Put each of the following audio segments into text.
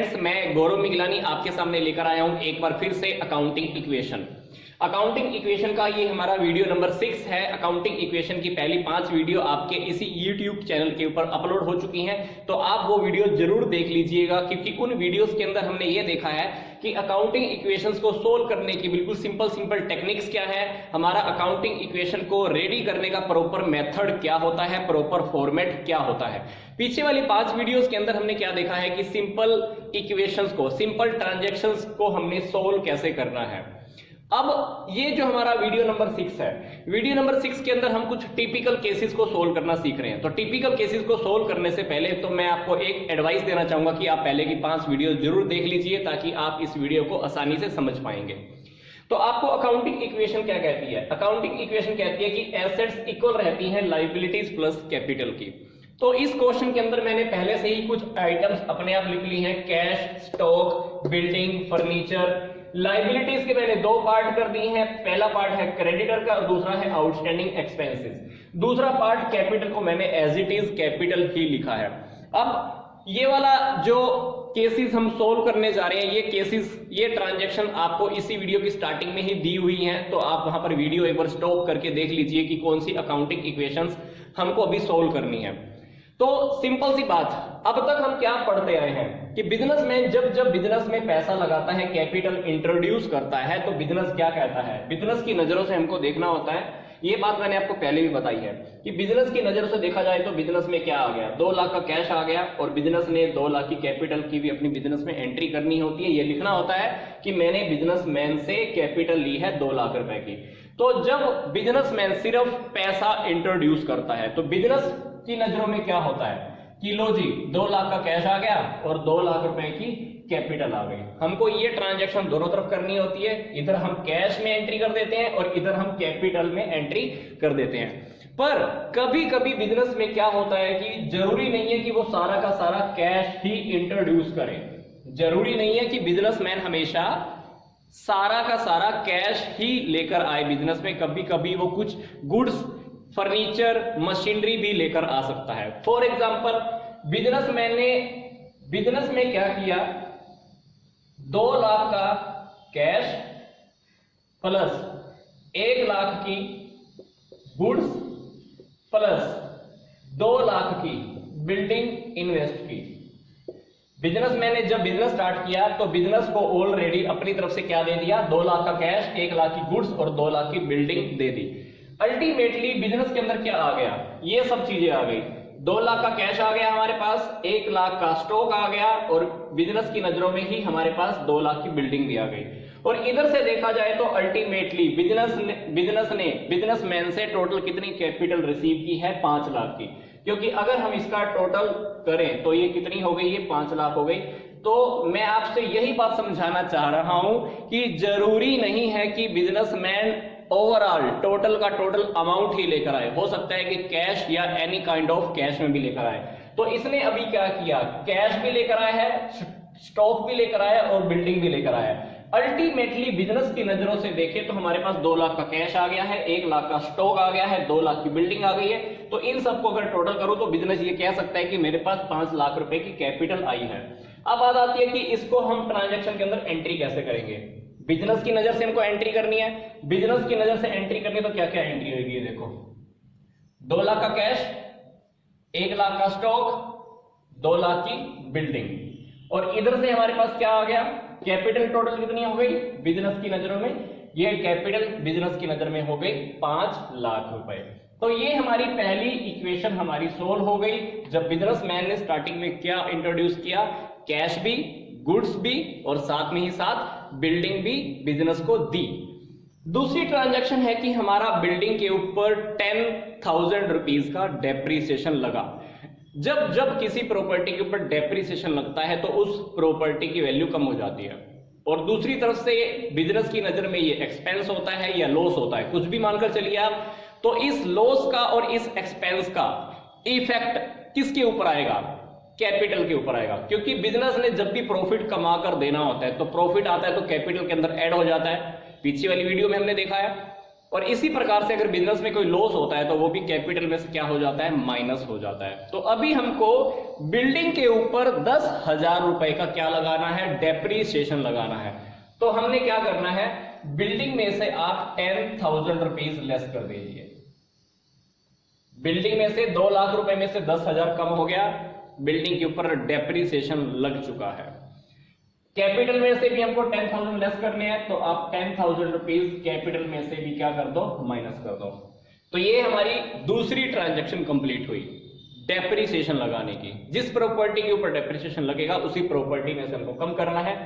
Friends, मैं गौरव मिगलानी आपके सामने लेकर आया हूं एक बार फिर से अकाउंटिंग इक्वेशन। अकाउंटिंग इक्वेशन का ये हमारा वीडियो नंबर 6 है। अकाउंटिंग इक्वेशन की पहली 5 वीडियो आपके इसी YouTube चैनल के ऊपर अपलोड हो चुकी हैं, तो आप वो वीडियो जरूर देख लीजिएगा, क्योंकि उन वीडियोस के अंदर हमने ये देखा है कि अकाउंटिंग इक्वेशंस को सोल्व करने की बिल्कुल सिंपल टेक्निक्स क्या है, हमारा अकाउंटिंग इक्वेशन को रेडी करने का प्रॉपर मेथड क्या होता है, प्रॉपर फॉर्मेट क्या होता है। पीछे वाली 5 वीडियोस के अंदर हमने क्या देखा है कि सिंपल इक्वेशंस को, सिंपल ट्रांजैक्शंस को हमने सोल्व कैसे करना है। अब ये जो हमारा वीडियो नंबर 6 है, वीडियो नंबर 6 के अंदर हम कुछ टिपिकल केसेस को सोल्व करना सीख रहे हैं। तो टिपिकल केसेस को सोल्व करने से पहले तो मैं आपको एक एडवाइस देना चाहूंगा कि आप पहले की 5 वीडियो जरूर देख लीजिए, ताकि आप इस वीडियो को आसानी से समझ पाएंगे। तो आपको अकाउंटिंग इक्वेशन क्या कहती है? अकाउंटिंग इक्वेशन कहती है कि एसेट्स इक्वल रहती हैं लायबिलिटीज प्लस कैपिटल की। तो इस क्वेश्चन के अंदर मैंने पहले से ही कुछ आइटम्स अपने आप लिख ली हैं, cash, stock, building, furniture. Liabilities के मैंने 2 पार्ट कर दिए हैं। पहला पार्ट है क्रेडिटर का और दूसरा है आउटस्टैंडिंग एक्सपेंसेस। दूसरा पार्ट कैपिटल को मैंने एज इट इज कैपिटल ही लिखा है। अब ये वाला जो केसेस हम सोल्व करने जा रहे हैं, ये केसेस, ये ट्रांजैक्शन आपको इसी वीडियो की स्टार्टिंग में ही दी हुई हैं, तो आप वहां पर वीडियो एक बार स्टॉप करके देख लीजिए कि कौन सी अकाउंटिंग इक्वेशंस हमको अभी सोल्व करनी है। तो सिंपल सी बात, अब तक हम क्या पढ़ते आए हैं कि बिजनेसमैन जब बिजनेस में पैसा लगाता है, कैपिटल इंट्रोड्यूस करता है, तो बिजनेस क्या कहता है, बिजनेस की नजरों से हमको देखना होता है। ये बात मैंने आपको पहले भी बताई है कि बिजनेस की नजर से देखा जाए तो बिजनेस में क्या आ गया, 2 लाख का कैश आ गया और बिजनेस ने 2 लाख की कैपिटल की भी अपनी बिजनेस में एंट्री करनी होती है। ये लिखना होता है कि मैंने बिजनेसमैन से कैपिटल ली है 2 लाख रुपए की। तो जब बिजनेसमैन सिर्फ पैसा इंट्रोड्यूस करता है तो बिजनेस की नजरों में क्या होता है कि लो जी 2 लाख का कैश आ गया और 2 लाख रुपए की कैपिटल आ गई। हमको ये ट्रांजैक्शन दोनों तरफ करनी होती है, इधर हम कैश में एंट्री कर देते हैं और इधर हम कैपिटल में एंट्री कर देते हैं। पर कभी कभी बिजनेस में क्या होता है कि जरूरी नहीं है कि वो सारा का सारा कैश ही इंट्रोड्यूस करे। जरूरी नहीं है कि बिजनेसमैन हमेशा सारा का सारा कैश ही लेकर आए बिजनेस में। कभी कभी वो कुछ गुड्स, फर्नीचर, मशीनरी भी लेकर आ सकता है। फॉर एग्जाम्पल, बिजनेसमैन ने बिजनेस में क्या किया, 2 लाख का कैश प्लस 1 लाख की गुड्स प्लस 2 लाख की बिल्डिंग इन्वेस्ट की। बिजनेसमैन ने जब बिजनेस स्टार्ट किया तो बिजनेस को ऑलरेडी अपनी तरफ से क्या दे दिया, 2 लाख का कैश, 1 लाख की गुड्स और 2 लाख की बिल्डिंग दे दी। अल्टीमेटली बिजनेस के अंदर क्या आ गया, ये सब चीजें आ गई। 2 लाख का कैश आ गया हमारे पास, 1 लाख का स्टॉक आ गया और बिजनेस की नजरों में ही हमारे पास 2 लाख की बिल्डिंग भी आ गई। और इधर से देखा जाए तो अल्टीमेटली बिजनेसमैन से टोटल कितनी कैपिटल रिसीव की है, 5 लाख की। क्योंकि अगर हम इसका टोटल करें तो ये कितनी हो गई, ये 5 लाख हो गई। तो मैं आपसे यही बात समझाना चाह रहा हूं कि जरूरी नहीं है कि बिजनेसमैन ओवरऑल टोटल का टोटल अमाउंट ही लेकर आए। हो सकता है कि कैश या एनी काइंड ऑफ कैश में भी लेकर आए। तो इसने अभी क्या किया, कैश भी लेकर आया है, स्टॉक भी लेकर आया और बिल्डिंग भी लेकर आया। अल्टीमेटली बिजनेस की नजरों से देखें तो हमारे पास 2 लाख का कैश आ गया है, 1 लाख का स्टॉक आ गया है, 2 लाख की बिल्डिंग आ गई है। तो इन सबको अगर टोटल करूं तो बिजनेस ये कह सकता है कि मेरे पास 5 लाख रुपए की कैपिटल आई है। अब बात आती है कि इसको हम ट्रांजैक्शन के अंदर एंट्री कैसे करेंगे। बिजनेस की नजर से हमको एंट्री करनी है। बिजनेस की नजर से एंट्री करनी है तो क्या क्या एंट्री होगी, ये देखो, 2 लाख का कैश, 1 लाख का स्टॉक, 2 लाख की बिल्डिंग और इधर से हमारे पास क्या आ गया, कैपिटल टोटल कितनी हो गई बिजनेस की नजरों में, ये कैपिटल बिजनेस की नजर में हो गई 5 लाख रुपए। तो ये हमारी पहली इक्वेशन हमारी सोल्व हो गई। जब बिजनेसमैन ने स्टार्टिंग में क्या इंट्रोड्यूस किया, कैश भी, गुड्स भी और साथ में ही साथ बिल्डिंग भी बिजनेस को दी। दूसरी ट्रांजैक्शन है कि हमारा बिल्डिंग के ऊपर 10,000 रुपीज का डेप्रीसिएशन लगा। जब किसी प्रॉपर्टी के ऊपर डेप्रीसिएशन लगता है तो उस प्रॉपर्टी की वैल्यू कम हो जाती है और दूसरी तरफ से बिजनेस की नजर में ये एक्सपेंस होता है या लॉस होता है, कुछ भी मानकर चलिए आप। तो इस लॉस का और इस एक्सपेंस का इफेक्ट किसके ऊपर आएगा, कैपिटल के ऊपर आएगा। क्योंकि बिजनेस ने जब भी प्रॉफिट कमा कर देना होता है तो प्रॉफिट आता है तो कैपिटल के अंदर ऐड हो जाता है। पीछे वाली वीडियो में हमने देखा है और इसी प्रकार से अगर बिजनेस में कोई लॉस होता है तो वो भी कैपिटल में से क्या हो जाता है, माइनस हो जाता है। तो अभी हमको बिल्डिंग के ऊपर 10,000 रुपए का क्या लगाना है, डेप्रीसिएशन लगाना है। तो हमने क्या करना है, बिल्डिंग में से आप 10,000 रुपीज लेस कर दीजिए। बिल्डिंग में से 2 लाख रुपए में से 10,000 कम हो गया, बिल्डिंग के ऊपर डेप्रीसिएशन लग चुका है। कैपिटल में से भी हमको 10,000 लेस करने हैं, तो आप 10,000 रुपीज कैपिटल में से भी क्या कर दो, माइनस कर दो। तो ये हमारी दूसरी ट्रांजैक्शन कंप्लीट हुई डेप्रीसिएशन लगाने की। जिस प्रॉपर्टी के ऊपर डेप्रीसिएशन लगेगा उसी प्रॉपर्टी में से हमको कम करना है।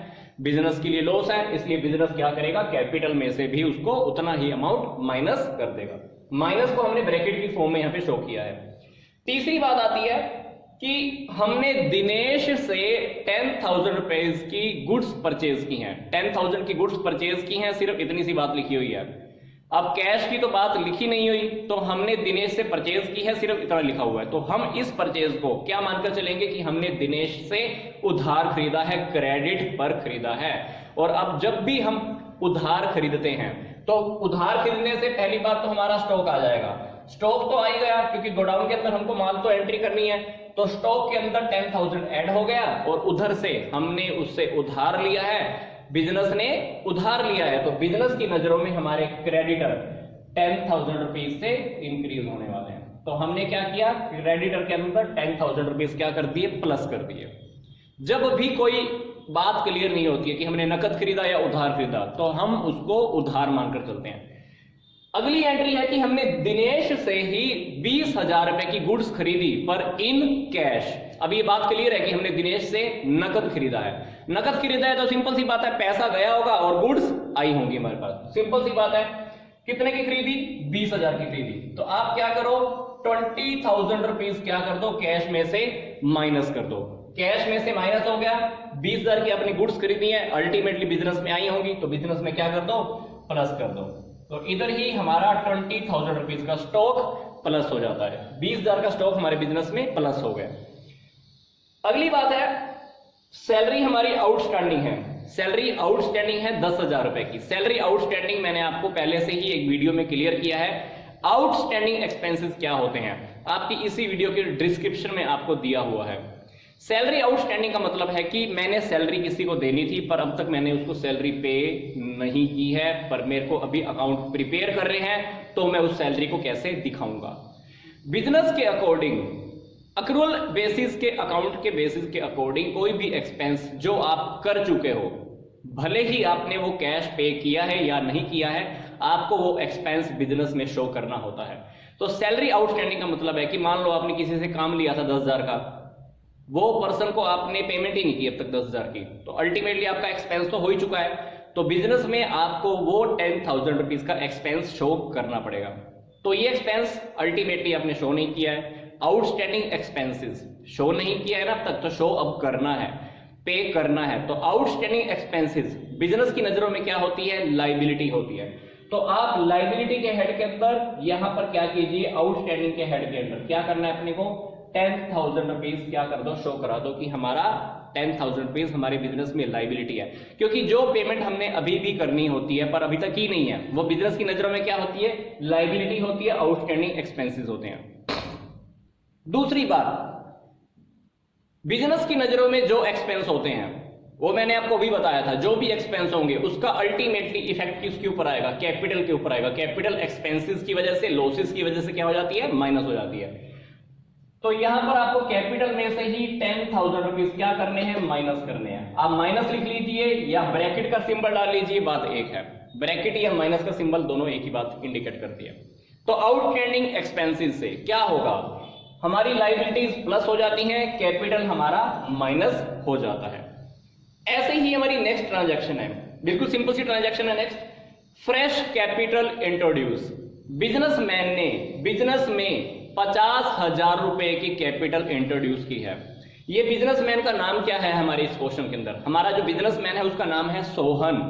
बिजनेस के लिए लॉस है, इसलिए बिजनेस क्या करेगा, कैपिटल में से भी उसको उतना ही अमाउंट माइनस कर देगा। माइनस को हमने ब्रैकेट की फॉर्म में यहां पे शो किया है। तीसरी बात आती है कि हमने दिनेश से 10,000 रुपीज की गुड्स परचेज की हैं, 10,000 की गुड्स परचेज की हैं, सिर्फ इतनी सी बात लिखी हुई है। अब कैश की तो बात लिखी नहीं हुई, तो हमने दिनेश से परचेज की है, सिर्फ इतना लिखा हुआ है। तो हम इस परचेज को क्या मानकर चलेंगे कि हमने दिनेश से उधार खरीदा है, क्रेडिट पर खरीदा है। और अब जब भी हम उधार खरीदते हैं तो उधार खरीदने से पहली बात तो हमारा स्टॉक आ जाएगा। स्टॉक तो आ ही गया, क्योंकि गोडाउन के अंदर हमको माल तो एंट्री करनी है, तो स्टॉक के अंदर 10,000 ऐड हो गया। और उधर से हमने उससे उधार लिया है, बिजनेस ने उधार लिया है, तो बिजनेस की नजरों में हमारे क्रेडिटर 10,000 रुपीज से इंक्रीज होने वाले हैं। तो हमने क्या किया, क्रेडिटर के अंदर 10,000 रुपीज क्या कर दिए, प्लस कर दिए। जब भी कोई बात क्लियर नहीं होती है कि हमने नकद खरीदा या उधार खरीदा, तो हम उसको उधार मानकर चलते हैं। अगली एंट्री है कि हमने दिनेश से ही 20,000 रुपए की गुड्स खरीदी पर इन कैश। अब ये बात क्लियर है कि हमने दिनेश से नकद खरीदा है। नकद खरीदा है तो सिंपल सी बात है, पैसा गया होगा और गुड्स आई होंगी हमारे पास। सिंपल सी बात है। कितने की खरीदी, 20,000 की खरीदी। तो आप क्या करो, 20,000 रुपीज क्या कर दो, कैश में से माइनस कर दो। कैश में से माइनस हो गया, 20,000 की अपनी गुड्स खरीदी है, अल्टीमेटली बिजनेस में आई होंगी, तो बिजनेस में क्या कर दो, प्लस कर दो। तो इधर ही हमारा 20,000 रुपीज का स्टॉक प्लस हो जाता है। 20,000 का स्टॉक हमारे बिजनेस में प्लस हो गया। अगली बात है, सैलरी हमारी आउटस्टैंडिंग है। सैलरी आउटस्टैंडिंग है 10,000 रुपए की। सैलरी आउटस्टैंडिंग मैंने आपको पहले से ही एक वीडियो में क्लियर किया है। आउटस्टैंडिंग एक्सपेंसेस क्या होते हैं, आपकी इसी वीडियो के डिस्क्रिप्शन में आपको दिया हुआ है। सैलरी आउटस्टैंडिंग का मतलब है कि मैंने सैलरी किसी को देनी थी, पर अब तक मैंने उसको सैलरी पे नहीं की है, पर मेरे को अभी अकाउंट प्रिपेयर कर रहे हैं, तो मैं उस सैलरी को कैसे दिखाऊंगा। बिजनेस के अकॉर्डिंग, अक्रूवल बेसिस के, अकाउंट के बेसिस के अकॉर्डिंग कोई भी एक्सपेंस जो आप कर चुके हो, भले ही आपने वो कैश पे किया है या नहीं किया है, आपको वो एक्सपेंस बिजनेस में शो करना होता है। तो सैलरी आउटस्टैंडिंग का मतलब है कि मान लो आपने किसी से काम लिया था 10,000 का, वो पर्सन को आपने पेमेंट ही नहीं की अब तक 10,000 की, तो अल्टीमेटली आपका एक्सपेंस तो हो ही चुका है। तो बिजनेस में आपको वो 10,000 रुपीज का एक्सपेंस शो करना पड़ेगा। तो ये एक्सपेंस अल्टीमेटली आपने शो नहीं किया है। आउटस्टैंडिंग एक्सपेंसेस शो नहीं किया है ना अब तक, तो शो अब करना है, पे करना है। तो आउटस्टैंडिंग एक्सपेंसेस बिजनेस की नजरों में क्या होती है, लाइबिलिटी होती है। तो आप लाइबिलिटी के हेड के अंदर यहां पर क्या कीजिए, आउटस्टैंडिंग के हेड के अंदर क्या करना है अपने को, 10,000 रुपीज क्या कर दो, शो करा दो कि हमारा 10,000 रुपीज हमारे बिजनेस में लाइबिलिटी है। क्योंकि जो पेमेंट हमने अभी भी करनी होती है पर अभी तक की नहीं है, वो बिजनेस की नजरों में क्या होती है, लाइबिलिटी होती है, आउटस्टैंडिंग एक्सपेंसेस होते हैं। दूसरी बात, बिजनेस की नजरों में जो एक्सपेंस होते हैं वो मैंने आपको भी बताया था, जो भी एक्सपेंस होंगे उसका अल्टीमेटली इफेक्ट किसके ऊपर आएगा, कैपिटल के ऊपर आएगा। कैपिटल एक्सपेंसेस की वजह से, लॉसेस की वजह से क्या हो जाती है, माइनस हो जाती है। तो यहां पर आपको कैपिटल में से ही 10,000 रुपीज क्या करने हैं, माइनस करने हैं। आप माइनस लिख लीजिए या ब्रैकेट का सिंबल डाल लीजिए, बात एक है। ब्रैकेट या माइनस का सिंबल दोनों एक ही बात इंडिकेट करती है। तो आउटस्टैंडिंग एक्सपेंसेस से क्या होगा, हमारी लायबिलिटीज प्लस हो जाती हैं, कैपिटल हमारा माइनस हो जाता है। ऐसे ही हमारी नेक्स्ट ट्रांजैक्शन है, बिल्कुल सिंपल सी ट्रांजैक्शन है next, fresh capital introduce. Businessman ने बिजनेस में 50,000 रुपए की कैपिटल इंट्रोड्यूस की है। ये बिजनेसमैन का नाम क्या है हमारे इस क्वेश्चन के अंदर, हमारा जो बिजनेसमैन है उसका नाम है सोहन।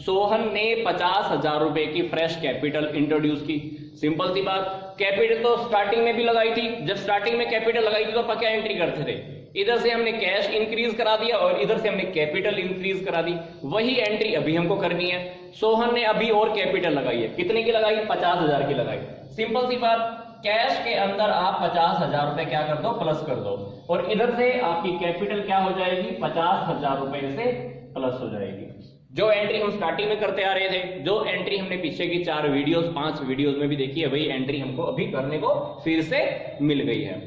सोहन ने 50,000 रुपए की फ्रेश कैपिटल इंट्रोड्यूस की। सिंपल सी बात, कैपिटल तो स्टार्टिंग में भी लगाई थी। जब स्टार्टिंग में कैपिटल लगाई थी तो आप क्या एंट्री करते थे, इधर से हमने कैश इंक्रीज करा दिया और इधर से हमने कैपिटल इंक्रीज करा दी। वही एंट्री अभी हमको करनी है। सोहन ने अभी और कैपिटल लगाई है, कितने की लगाई? 50,000 की लगाई। सिंपल सी बात, कैश के अंदर आप 50,000 रुपए क्या कर दो? प्लस कर दो, और इधर से आपकी कैपिटल क्या हो जाएगी? 50,000 रुपए से प्लस हो जाएगी। जो एंट्री हम स्टार्टिंग में करते आ रहे थे, जो एंट्री हमने पीछे की 4 वीडियोस 5 वीडियोस में भी देखी है, वही एंट्री हमको अभी करने को फिर से मिल गई है।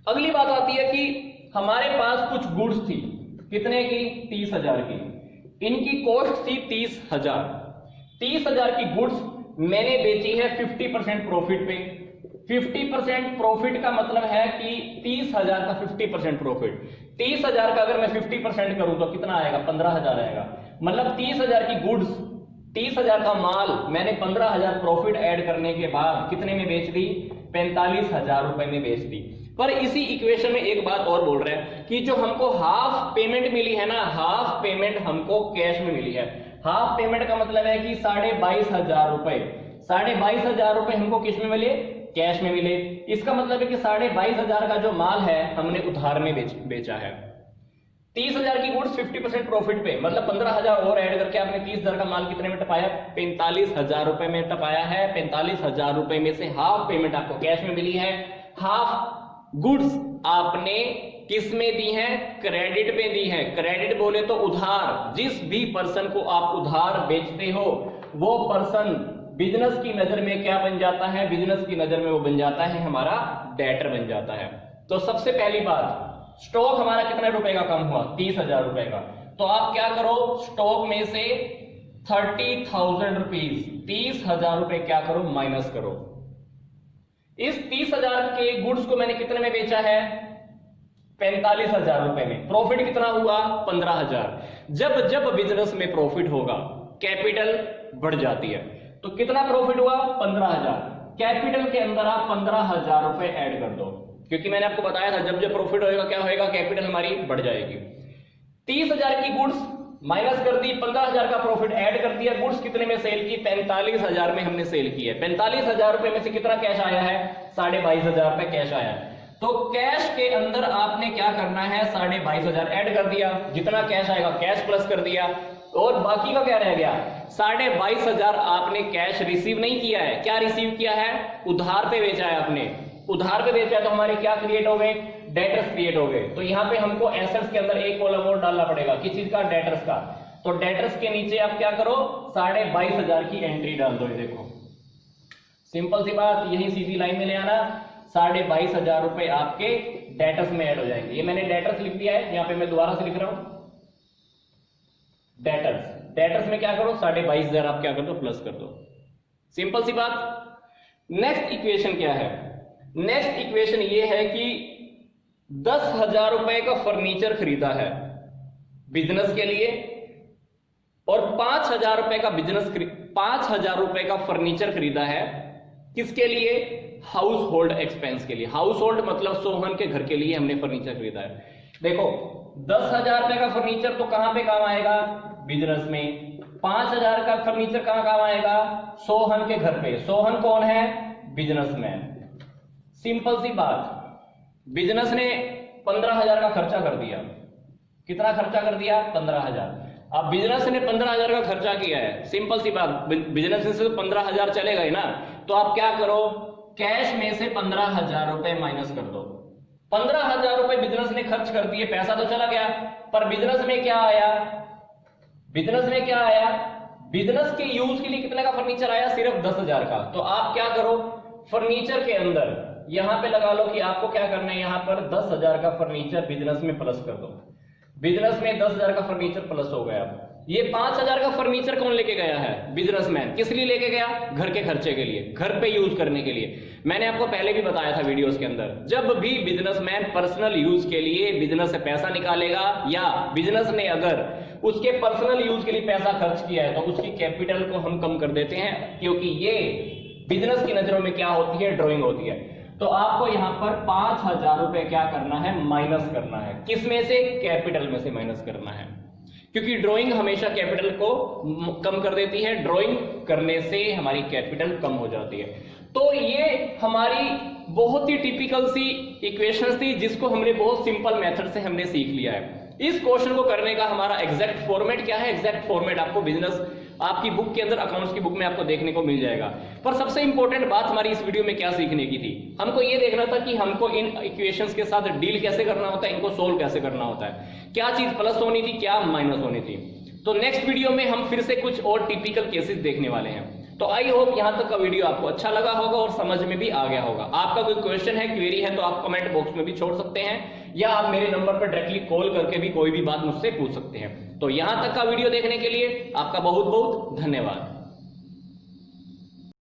अगली बात आती है कि हमारे पास कुछ गुड्स थी, कितने की? 30,000 की। इनकी कॉस्ट थी 30,000। 30,000 की गुड्स मैंने बेची है 50% प्रॉफिट पे। 50% प्रॉफिट का मतलब है कि 30,000 का 50% प्रॉफिट। 30,000 का अगर मैं 50% करूं तो कितना आएगा? 15,000 आएगा। मतलब 30,000 की गुड्स, 30,000 का माल मैंने 15,000 प्रॉफिट ऐड करने के बाद कितने में बेच दी? 45,000 रुपए में बेच दी। पर इसी इक्वेशन में एक बात और बोल रहे हैं कि जो हमको हाफ पेमेंट मिली है ना, हाफ पेमेंट हमको कैश में मिली है। हाफ पेमेंट का मतलब है कि 22,500 रुपए, 22,500 रुपए हमको किस में मिले? कैश में मिले। इसका मतलब है कि 22,500 का जो माल है हमने उधार में बेचा है। 30,000 की गुड्स 50% प्रॉफिट पे, मतलब 15,000 और ऐड करके आपने 30,000 का माल कितने में टपाया? 45,000 रुपए में टपाया है। 45,000 रुपए में से हाफ पेमेंट आपको कैश में मिली है, हाफ गुड्स आपने किस में दी है? क्रेडिट पे दी है। क्रेडिट बोले तो उधार। जिस भी पर्सन को आप उधार बेचते हो वो पर्सन बिजनेस की नजर में क्या बन जाता है? बिजनेस की नजर में वो बन जाता है हमारा डेटर बन जाता है। तो सबसे पहली बात, स्टॉक हमारा कितने रुपए का कम हुआ? 30,000 रुपए का। तो आप क्या करो? स्टॉक में से 30,000 रुपीज, 30,000 रुपए क्या करो? माइनस करो। इस 30,000 के गुड्स को मैंने कितने में बेचा है? 45,000 रुपए में। प्रॉफिट कितना हुआ? 15,000। जब जब बिजनेस में प्रॉफिट होगा कैपिटल बढ़ जाती है। तो कितना प्रॉफिट हुआ? 15,000। कैपिटल के अंदर आप 15,000 रुपए ऐड कर दो, क्योंकि मैंने आपको बताया था जब जब प्रॉफिट होएगा क्या होएगा? कैपिटल हमारी बढ़ जाएगी। 30,000 की गुड्स माइनस कर दी, 15,000 का प्रॉफिट ऐड कर दिया। गुड्स कितने में सेल की? 45,000 में हमने सेल की है। 45,000 रुपए में से कितना कैश आया है? 22,500 रुपए कैश आया है। तो कैश के अंदर आपने क्या करना है? 22,500 ऐड कर दिया। जितना कैश आएगा कैश प्लस कर दिया, और बाकी का क्या रह गया? 22,500 आपने कैश रिसीव नहीं किया है। क्या रिसीव किया है? उधार पे बेचा है आपने। उधार पे बेचा है तो हमारे क्या क्रिएट हो गए? डेटर्स क्रिएट हो गए। तो यहां पे हमको एसेट्स के अंदर एक कॉलम और डालना पड़ेगा। किस चीज का? डेटर्स का। तो डेटर्स के नीचे आप क्या करो? 22,500 की एंट्री डाल दो। ये देखो, सिंपल सी बात, यही सीधी लाइन में ले आना। 22,500 रुपए आपके डेटर्स में ऐड हो जाएंगे। ये मैंने डेटर्स लिख दिया है, यहां पे मैं दोबारा से लिख रहा हूं डेटर्स। डेटर्स में क्या करो? 22,500 आप क्या कर दो? प्लस कर दो। सिंपल सी बात। नेक्स्ट इक्वेशन क्या है? नेक्स्ट इक्वेशन ये है कि 10,000 रुपए का फर्नीचर खरीदा है बिजनेस के लिए, और 5,000 रुपए का 5,000 रुपए का फर्नीचर खरीदा है किसके लिए? हाउस होल्ड एक्सपेंस के लिए। हाउस होल्ड मतलब सोहन के घर के लिए हमने फर्नीचर खरीदा है। देखो, 10,000 रुपए का फर्नीचर तो कहां पे काम आएगा? बिजनेस में। 5,000 का फर्नीचर कहां काम आएगा? सोहन के घर पे। सोहन कौन है? बिजनेसमैन। सिंपल सी बात, बिजनेस ने 15,000 का खर्चा कर दिया। कितना खर्चा कर दिया? 15,000। अब बिजनेस ने 15,000 का खर्चा किया है। सिंपल सी बात, बिजनेस से तो 15,000 चलेगा ही ना। तो आप क्या करो? कैश में से 15,000 रुपए माइनस कर दो। 15,000 रुपए बिजनेस ने खर्च कर दिए, पैसा तो चला गया, पर बिजनेस में क्या आया? बिजनेस में क्या आया? बिजनेस के यूज के लिए कितने का फर्नीचर आया? सिर्फ 10,000 का। तो आप क्या करो? फर्नीचर के अंदर यहां पे लगा लो कि आपको क्या करना है, यहां पर 10,000 का फर्नीचर बिजनेस में प्लस कर दो। बिजनेस में 10,000 का फर्नीचर प्लस हो गया। ये 5,000 का फर्नीचर कौन लेके गया है? बिजनेसमैन। किस लिए लेके गया? घर के खर्चे के लिए, घर पे यूज करने के लिए। मैंने आपको पहले भी बताया था वीडियोस के अंदर, जब भी बिजनेसमैन पर्सनल यूज के लिए बिजनेस से पैसा निकालेगा, या बिजनेस ने अगर उसके पर्सनल यूज के लिए पैसा खर्च किया है, तो उसकी कैपिटल को हम कम कर देते हैं, क्योंकि ये बिजनेस की नजरों में क्या होती है? ड्रॉइंग होती है। तो आपको यहां पर 5,000 रुपए क्या करना है? माइनस करना है। किस में से? कैपिटल में से माइनस करना है, क्योंकि ड्राइंग हमेशा कैपिटल को कम कर देती है। ड्राइंग करने से हमारी कैपिटल कम हो जाती है। तो ये हमारी बहुत ही टिपिकल सी इक्वेशंस थी जिसको हमने बहुत सिंपल मेथड से हमने सीख लिया है। इस क्वेश्चन को करने का हमारा एग्जैक्ट फॉर्मेट क्या है, एग्जैक्ट फॉर्मेट आपको बिजनेस आपकी बुक के अंदर, अकाउंट्स की बुक में आपको देखने को मिल जाएगा। पर सबसे इंपॉर्टेंट बात हमारी इस वीडियो में क्या सीखने की थी, हमको ये देखना था कि हमको इन इक्वेशंस के साथ डील कैसे करना होता है, इनको सोल्व कैसे करना होता है, क्या चीज प्लस होनी थी, क्या माइनस होनी थी। तो नेक्स्ट वीडियो में हम फिर से कुछ और टिपिकल केसेस देखने वाले हैं। तो आई होप यहां तक का वीडियो आपको अच्छा लगा होगा और समझ में भी आ गया होगा। आपका कोई क्वेश्चन है, क्वेरी है, तो आप कमेंट बॉक्स में भी छोड़ सकते हैं या आप मेरे नंबर पर डायरेक्टली कॉल करके भी कोई भी बात मुझसे पूछ सकते हैं। तो यहां तक का वीडियो देखने के लिए आपका बहुत बहुत धन्यवाद।